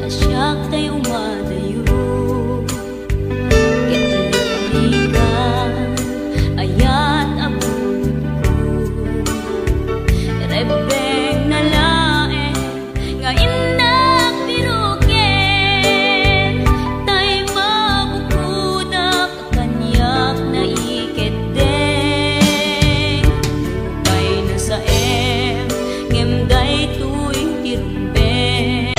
asyak tayo madayo. Ketalikan, ayat abot ko. Rebeng na lae, nga inak biruken. Tay mabukudak, kanyak na iketeng. Kay na sa ngem day tuwing tirumben.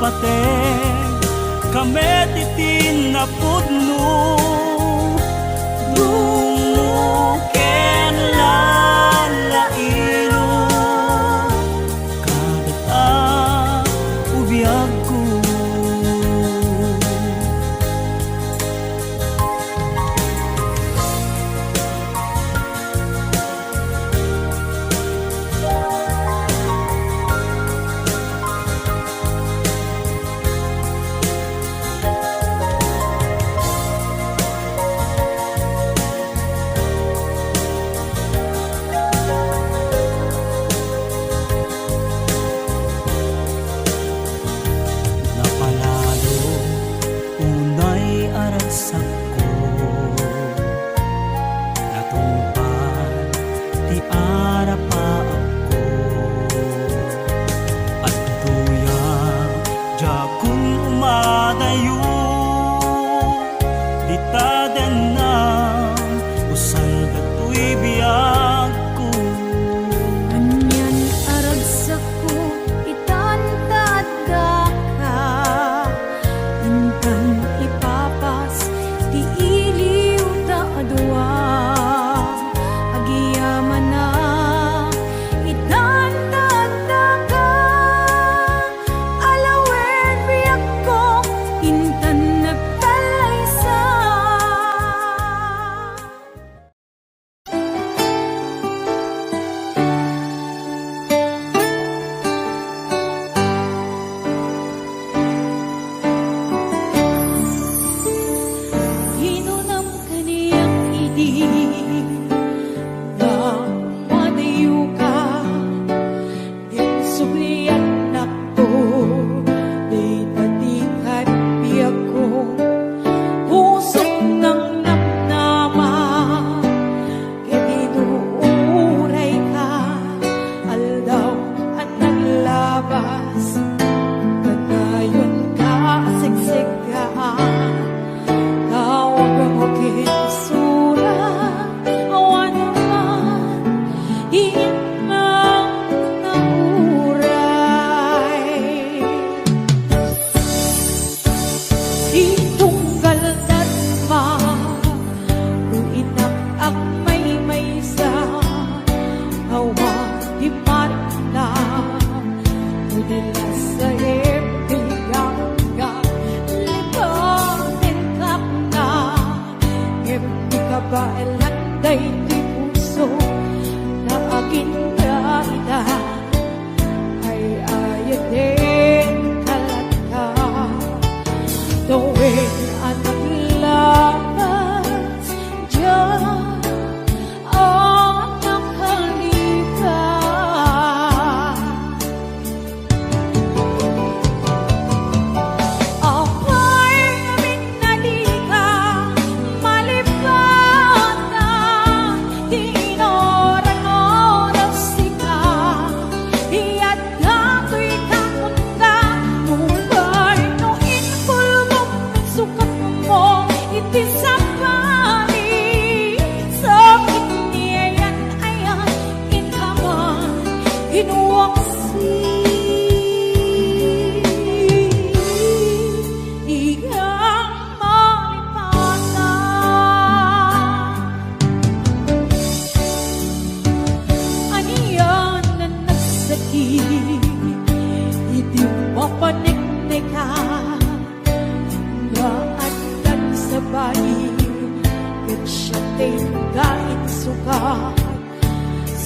pateng kami titin na pudno dumuken lalailo kagat ubiyag ko.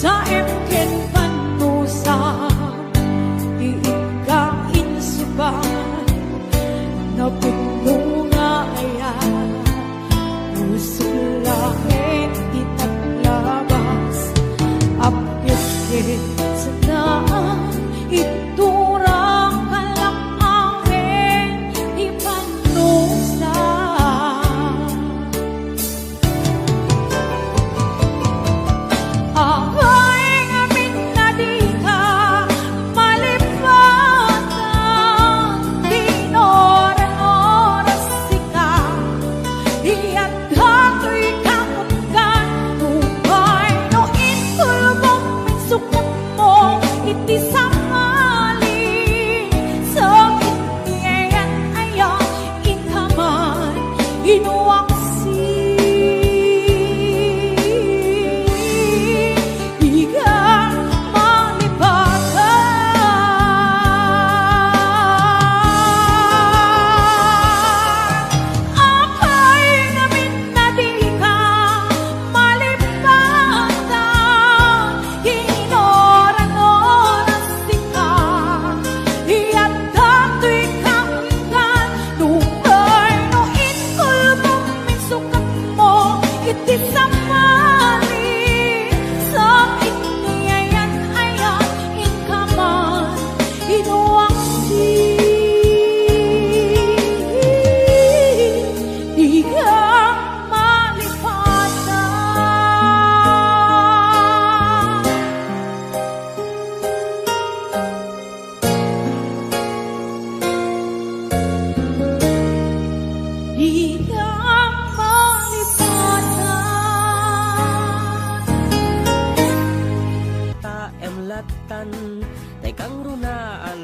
Sa emken panusa iikain subat na pinunga ayan usulahin itaglabas apyat sa daan iturang kalakain ipanusa. Ang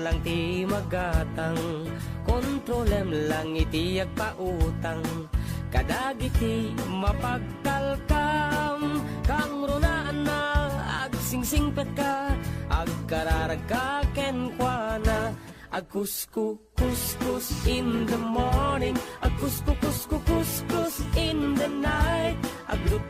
lang ti magatang, kontrolem lang iti agpautang, kadagiti mapagtalkam, kang runaan na agsingsingpet ka, agkararag ka kenkwana, agkuskus in the morning, agkuskus in the night, agdut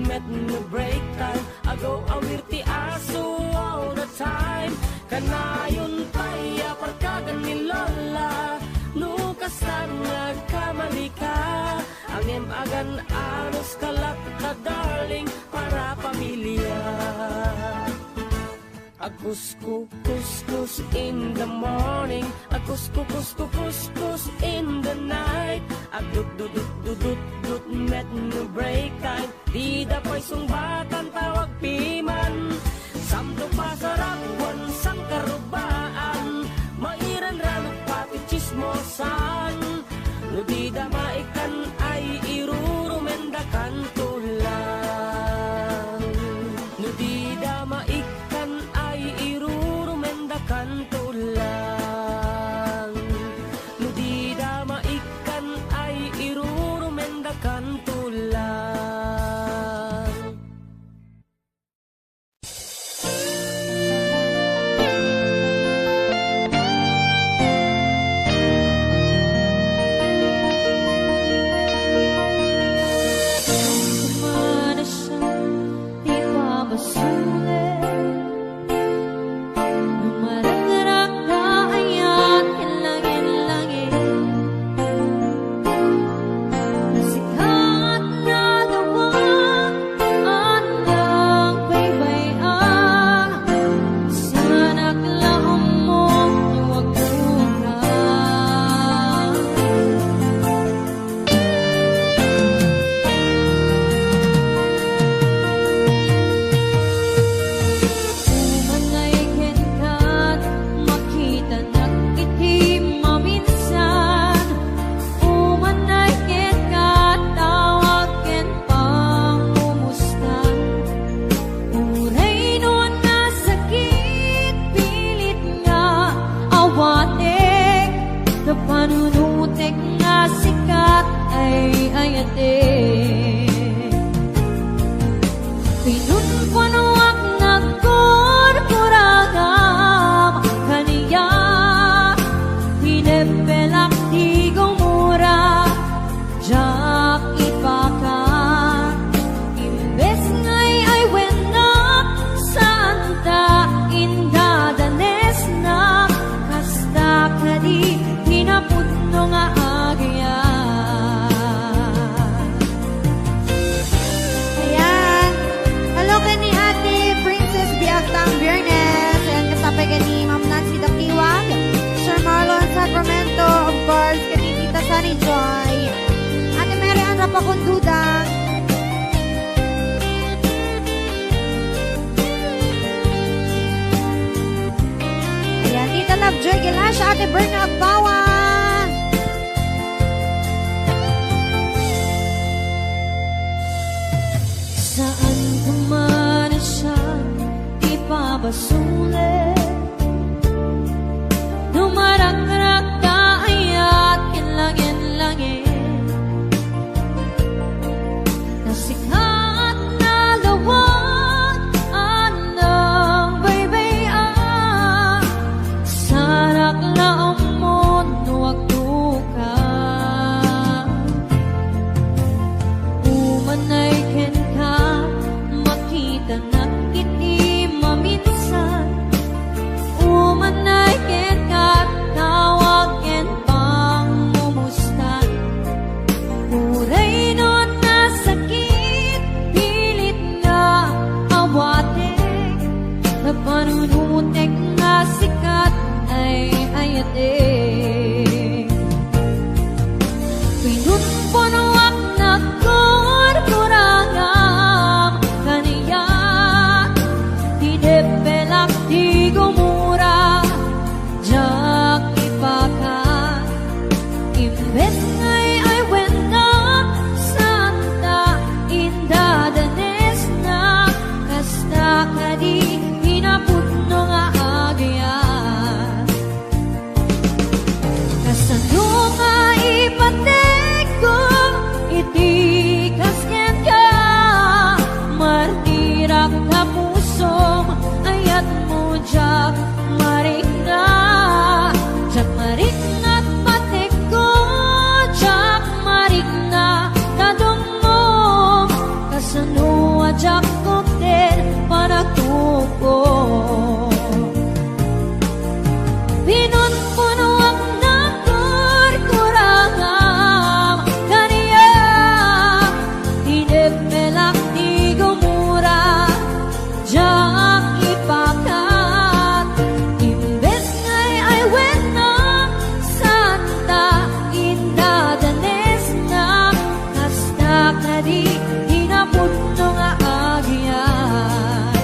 met no break time, agaw awir ti aso all the time, kanayon paya parkagan ni Lola, nukasan nagkamali ka, angem agan anos kalat ka darling, para pamilya. Agkuskus in the morning, agkuskus in the night, agdut met no break time, di da pa'y sungbatan tawag piman, samto pasarapwan sang karubaan, mairan ranok pati chismosan, no di da maikan ay irurumendakan tulang, no di da maikan ay irurumendakan tulang, no di da maikan ay irurumendakan tulang. Kumana siya, di pa masulit. Lumarag-rag na ayat, kilangin-langit. Nasikat na lawag, at ang baybayan. Sana klaong mo, huwag buka. Umangay kenkat, makita nagkitim maminsan. Umanay kenkat, tawag ken pangumustan. Uray noon nga sakit, pilit nga awatek. Kapanunutek nga sikat ay ayatek. Pinunpunuak na kurkuragam kaniya, hinepelak di gumura, jak ipakan. Imbes ngay ay wenak, santa indadanes na, kasta kadi hinapudno nga agyan. Ayan. Hello ka ni Ate Princess Biagtang Biernes. Ayan, kasapay ka ni Ma'am Nancy Dakiwag, Sir Marlon Sacramento, of course, ka ni Tita Sunny Joy, Ate Mary Ann Rapacundudang, ayan, Tita Lovejoy Gilasha, Ate Berna Agbawa, Saan kumana siya, di pa basulit. Numarag-rag ka ayat, kinlangin-langin. Nasikat na lawag, anong baybayan. Sarak laong mo, nuwag duka. Umanay ken ka, makita nagkiti maminsan. Umanay ken ka, Pinunpuno ang nagkurkurang kaniya Tinipelak di gumura Diyak ipakat Imbes ngay ay wena Santa indadanes na Hasta ka di hinapuno nga agyan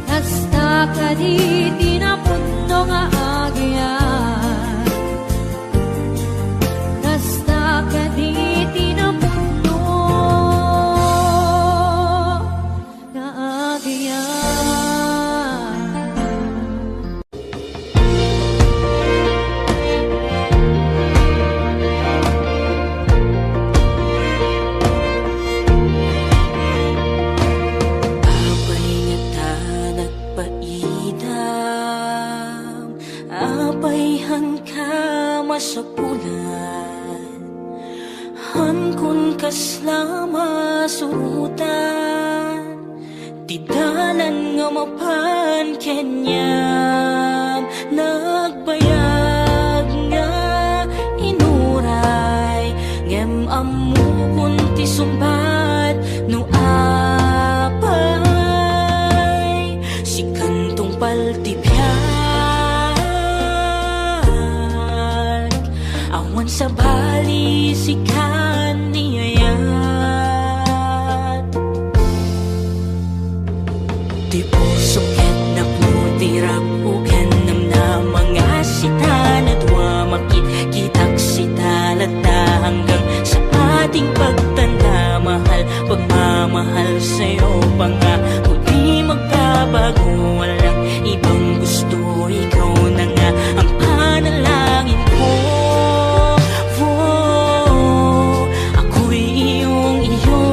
Hasta ka di tinapuno nga agyan Hasta ka di tinapuno nga agyan Apay nga ta nagpaidam Apay han ka masapulan Han kun kaslama surutan Tidalan nga mapan kenyam Nagbayag nga inuray Ngem amu kunti sumbat no apay Si kantong paltipyag Awan sa bali si kaniyayat Di puso ken nakmutirag uken nam na mga sita na dua makit-kitak sita lata hanggang sa ating pagtanda mahal pagmamahal sa'yo pa nga di magbabago walang ibang gusto ikaw na nga ang panalangin ko ako'y iyong iyo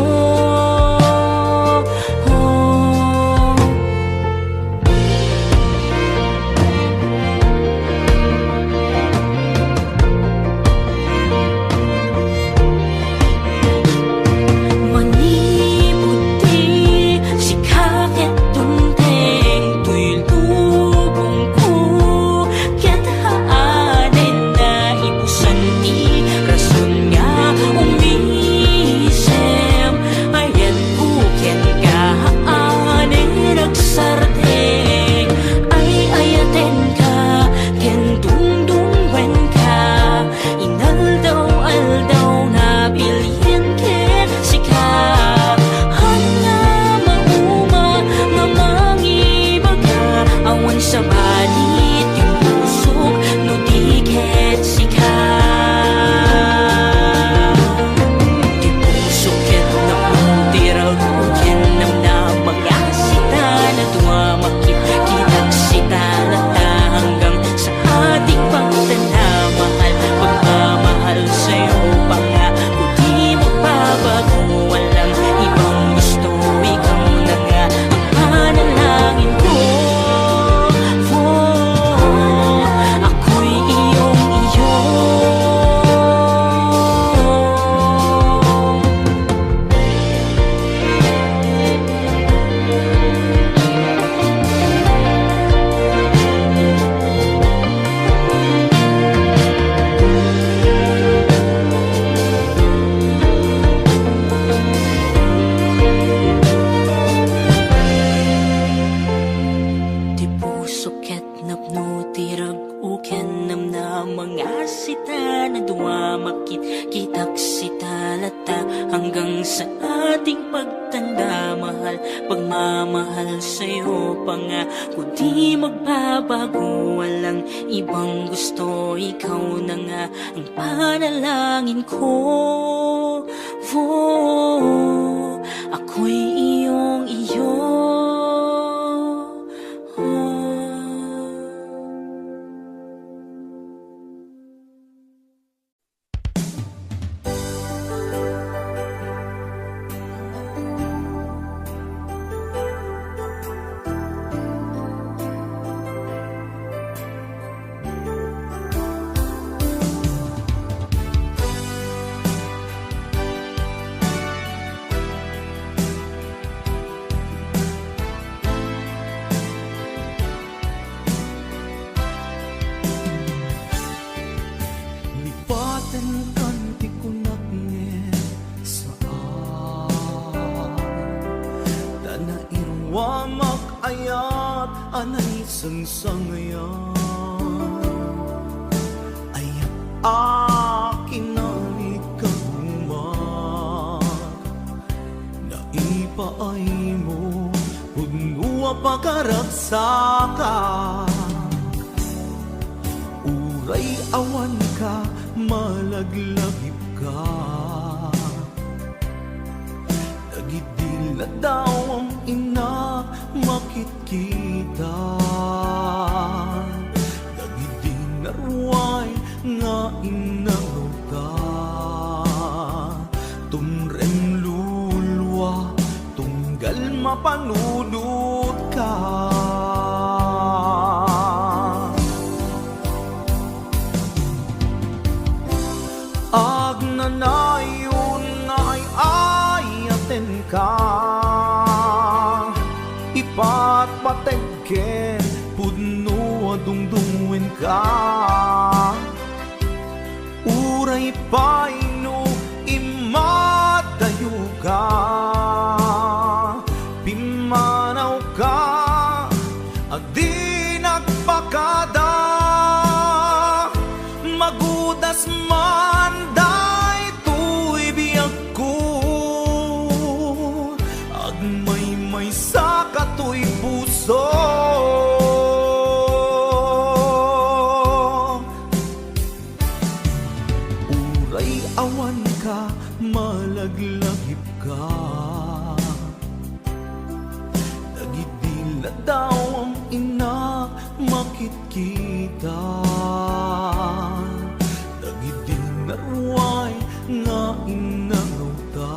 Maniputi si kakit tunteng tuy lubong ko ket haanin na ibusan ti rason nga umisem ayat buken ka haanin nagsardeng ay ayaten ka ken dungdungwen ka inaldaw-aldaw na bilhin ken sika hanga mauma nga mangibaga awan sa balit yung pusok no tiket sika di pusok ket na puntirag ken nam na mga sita na dumamakit kitang sita lata hanggang sa ating pagtanda mahal pagmamahal sa'yo pa nga kung di magbabago walang ibang gusto ikaw na nga ang panalangin ko ako'y iyong iyo Di puso ket napno tirag uken nam na mga sita na dumamakit kitak sita lata hanggang sa ating pagtanda mahal pagmamahal sa'yo pa nga kung di magbabago walang ibang gusto ikaw na nga ang panalangin ko ako'y iyong iyo sangsangayan ay akin na ikagumat na ipaay mo puno pagkaragsaka uray awan ka malaglagip ka nagidila daw ang ina makitkita nagidinarway nga inaw ka tumrem lulwa tunggal mapanunod ka agnanayon nga ay ayaten ka ipatpategken pudno adungdungwen ka uray paino imadayo ka pimanaw ka adi nagpakada magudas man daytoy biyag ko agmay sa katoy puso uray awan ka malaglagip ka nagidila daw ang ina makitkita nagidinarway nga inangaw ta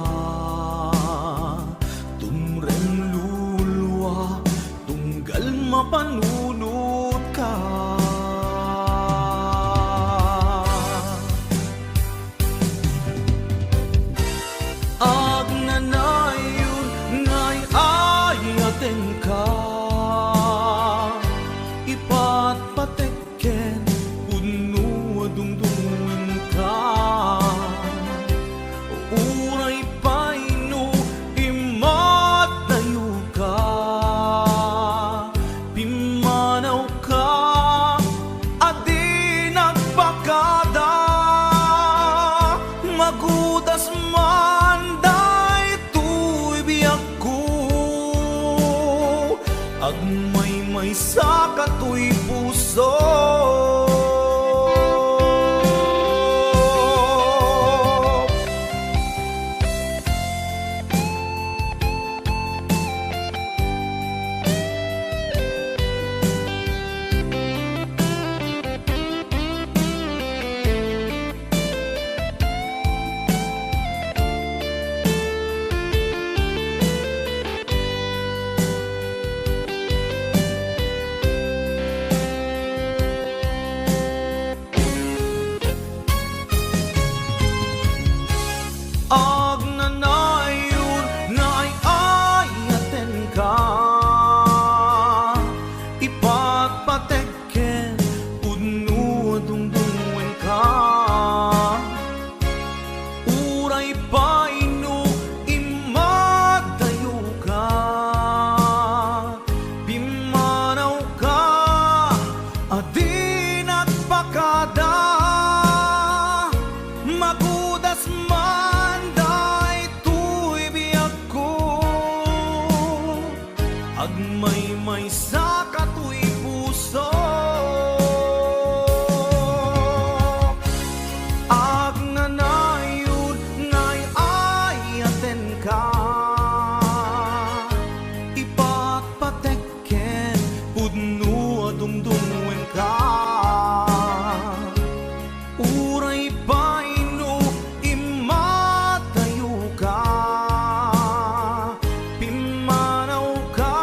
tumrem lulwa tunggal mapanunod ka agnanayon nga'y ayaten ka ipatpatekken puno adungdungin ka uray paino imatayo ka pimanaw ka adi nagpakada magudas man daytoy biyag ko agmay sa katoy puso agnanayon nga ay ayaten ka ipatpatekken pudno adungdungwen ka uray paino imadayo ka pimanaw ka adi nagpakada magudas man daytoy biyag ko agmay sa katoy puso agnanayon nga'y ayaten ka ipatpatekken pudno adungdungwen ka uray paino imatayo ka pimanaw ka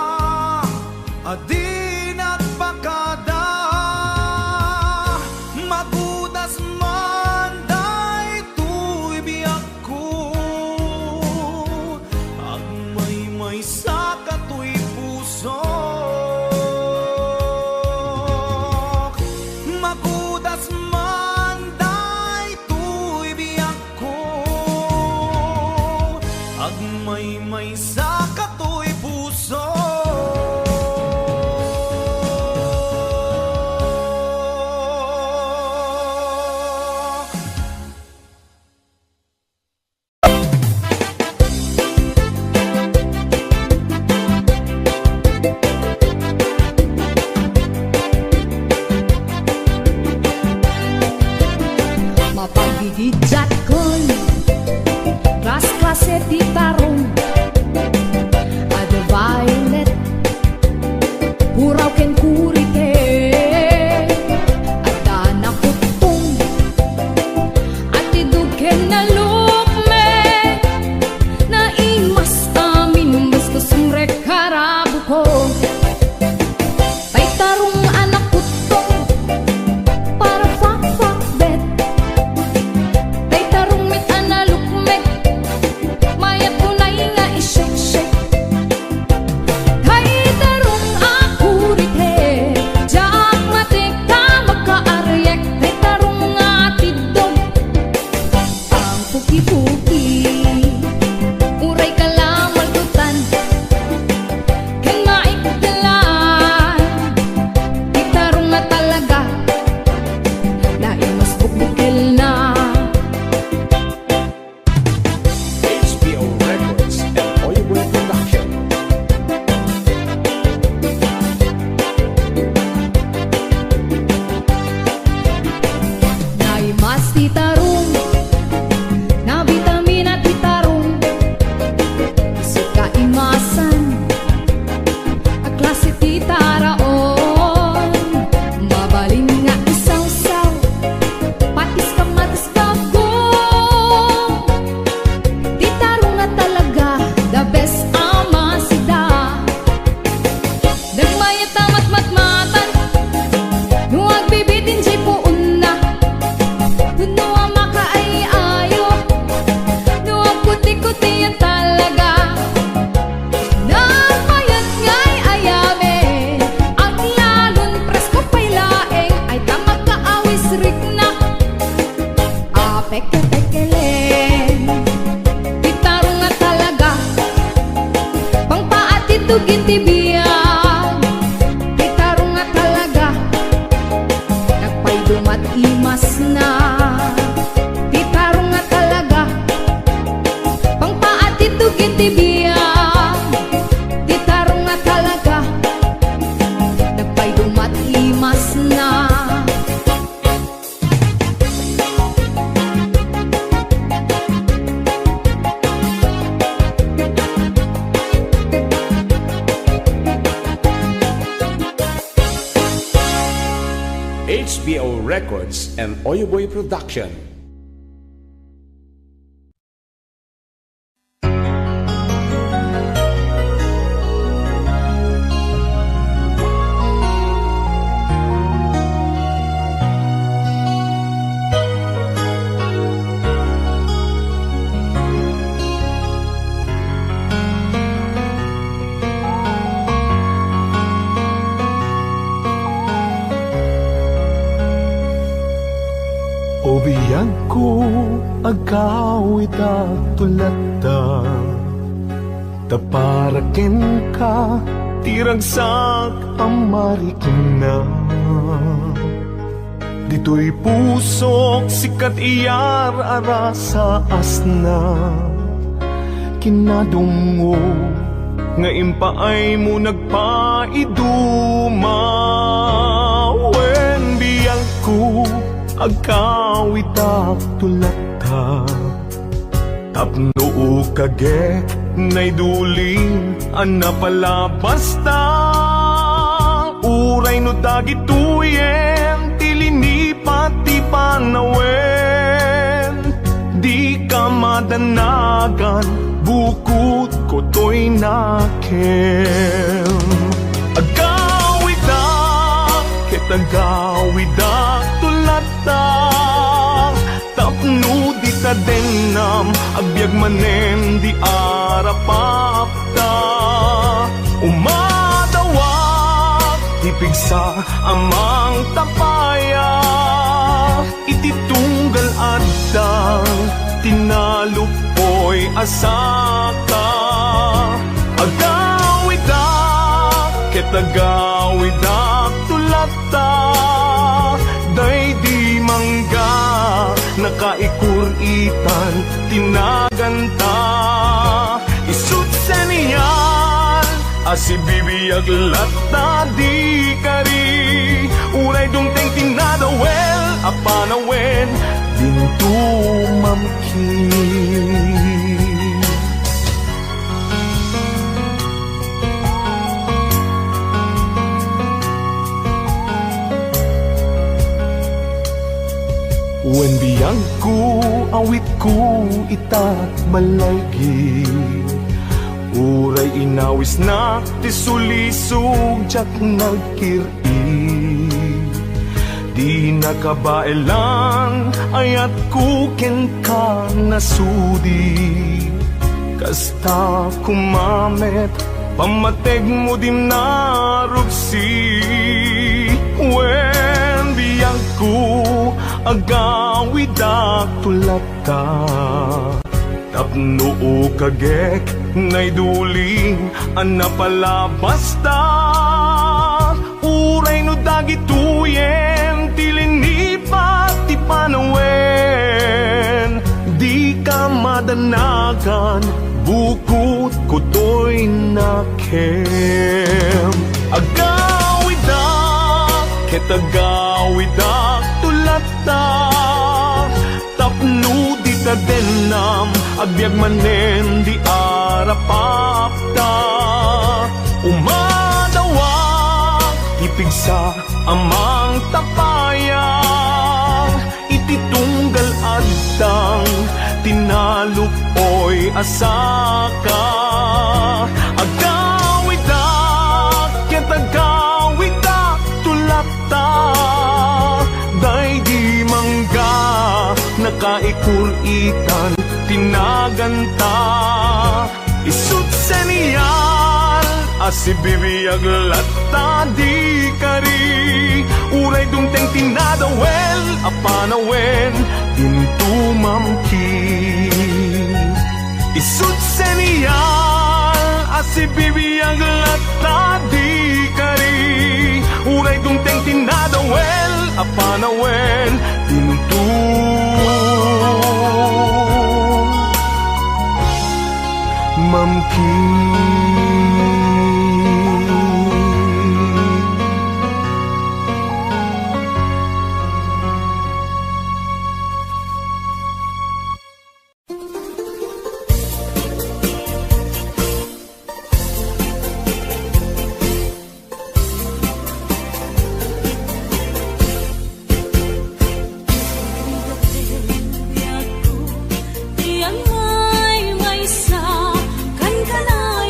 Idijat kon Klas-klase di tarong Ada violet Puraw ken kurite Ada nakutong At idug ken nalukme Na imas amin Basta sumrek harabu ko Tay tarong anak kutong Para fak-fak bet Tay tarong mit analukme Mayat kunay nga ishake-shake Tay tarong akurite Jak matik ka magkaaryak Tay tarong nga tidog Ang puki-puki Uray ka lang maldutan Kan maikdalan Tay tarong nga talaga Na imas bukbukil na HBO Records and Oyeboy Production. Na imas ti tarong Na vitamina ti tarong Isu ka imasan A klase ti taraon Mabalin nga isaw-saw Patis ka matis bagong Ti tarong na talaga The best ama sida Nagmayat tamat matmatan Nuwag bibitin jay puun na Puno ang makaayayo Nuwag kuti-kuti yan talaga Nagmayat nga'y ayame Ang lalon presko pa'y laeng Ay tamag kaawis rik na Peke-pekelen Itarong nga talaga Pangpaatitugin tibiyan Itarong nga talaga Nagpaydumat imas na Itarong nga talaga Pangpaatitugin tibiyan Itarong nga talaga Nagpaydumat imas na HBO Records and Oyeboy Production. Obiyan ko agawit at tulata Taparakin ka tiragsak amarikin na Dito'y pusok sikat iyar ara sa asna Kinadungo nga impaay mo nagpaiduma Wen biyang ko agkawit at tulata Tapno kage nay duling ana pala basta Uray no dagituyen tilini pati panawen Di ka madanagan bukod ko to'y nakem Agawid kitagawid tulata Tapno di ta denam agbyag manen di arapapta Umadawak tipigsa amang tapaya Ititunggal adang tinalupoy asaka Agawid kitagawid tulata Day di mangga nakaikuritan tinaganta Isut sa niyan asibibiyag lata di kari Uray dungteng tinadawel apanawen Din pinto mamkin. Wen biyang ko, awit ko, itat malaygi. Uray inawis na, tisulisog, jak nagkiri. Di nakabailan, ayat ko ken ka nasudi. Kasta kumamet, pamateg mo dim narupsi. Wen biyang ko, agawidak tulata. Tapno kagek, naiduling, anapalabas ta. Uray no dagituyen, tilinipat ti panawen. Di ka madanagan, bukod ko to'y nakem. Agawidak, ketagawidak tulata. Tapno di ta denam, agbyag manen di arapapta. Umadawak, ipigsa amang tapayang. Ititunggal adtang, tinalupoy asaka. Agawidak, ketagawidak tulata. Day di mangga, nakaikuritan, tinaganta. Isut seniyal, asibibiyag lata di kari. Uray dumteng tinadawel, apanawen, into mamkin. Isut seniyal, asibibiyag lata di kari. Uray dumteng tinadawel, apanawen, into Tiang ay may sa kan kanay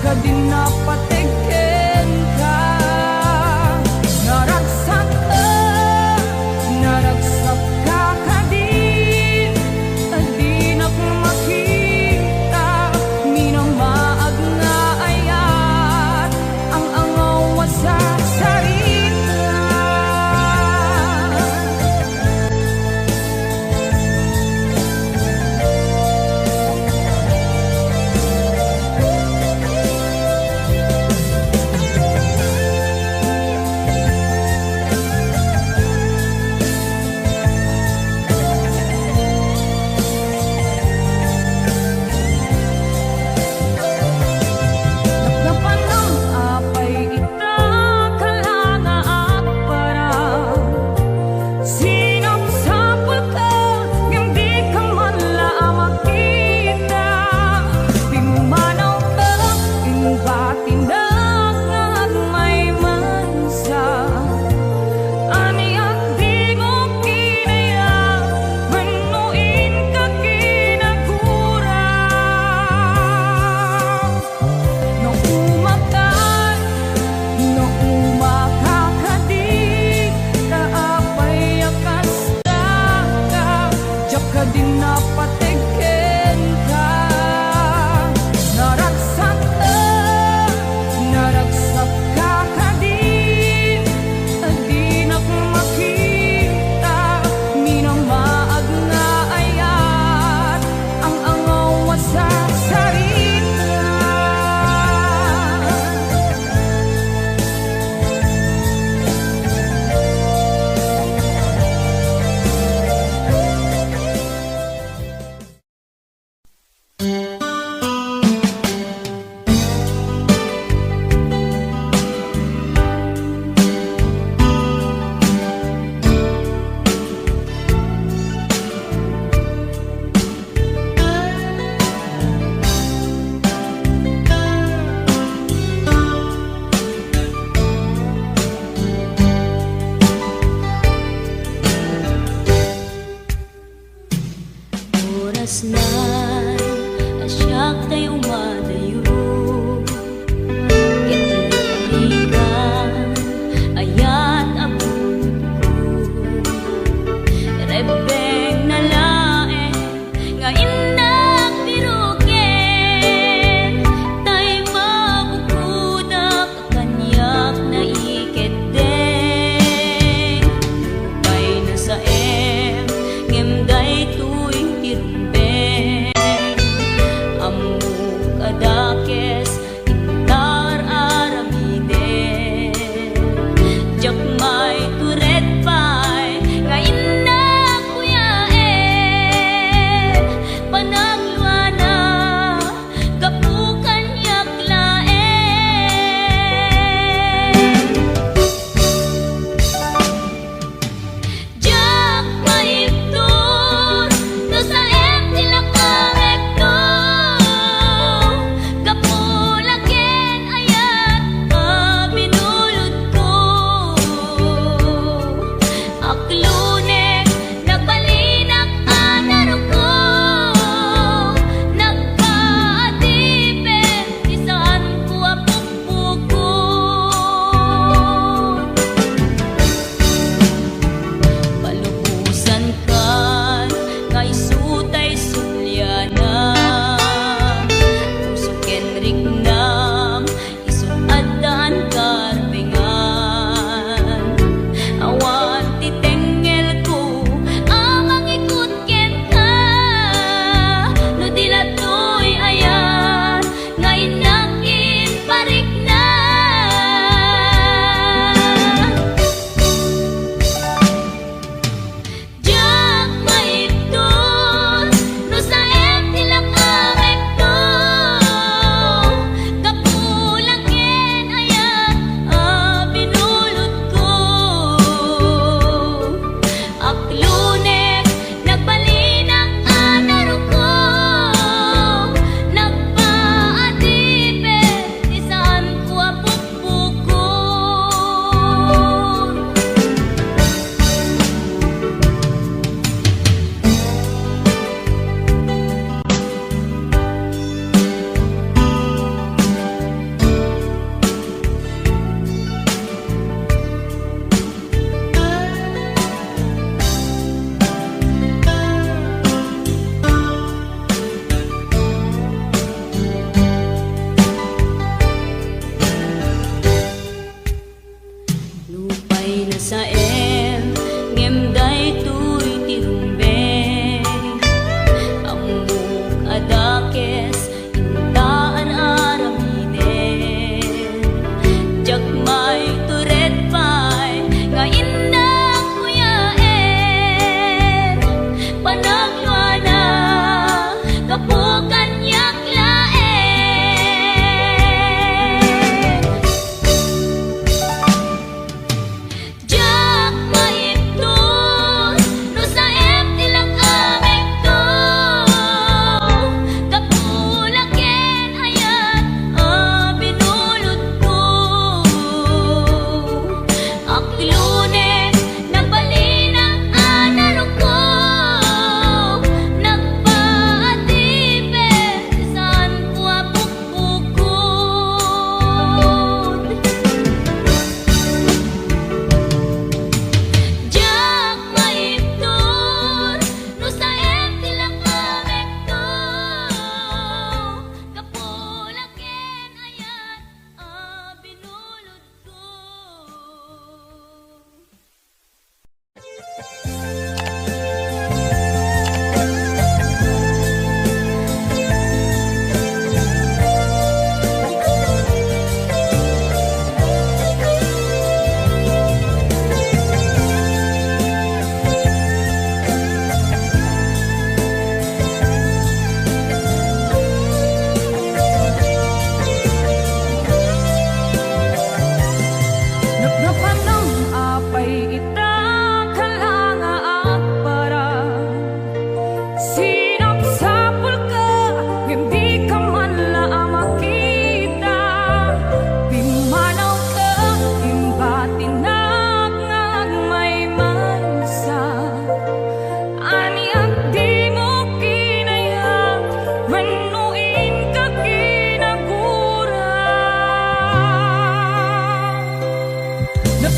ka din napatikin ka. Naragsak ka kadin, di na makita, minamaag na ayat, ang angaw sa sarita. Nagdapan ng apay ita, kalanga at parang sinapsapul ka, yung di ka man lang makita. Di manaw ka, inbatinag at may mansa. Ani at di mo kinaya, manuin ka kinagura. Nung umakan, nung umakakadi, taapay akas ka, diyak ka din napatikin ka. Naragsak ka kadin, di na makita, minamaag na ayat, ang angaw sa sarita. Oras na asyak tayo madayo, itiligan ayat abog ko. Rebeng na lae nga indak biruken, tay mabukudak kanyak na iketeng. Lupay na sa ngemday tuwing tirumbeng, amuk adakes intar aramiden. Jak may turet pay nga indak kuyaen, panagluana kapukan yaklaen. Jak maipton no sa em tila kamekto, kapul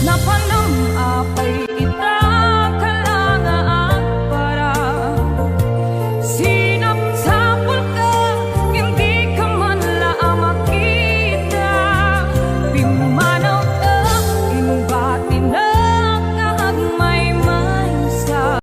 Napanam apay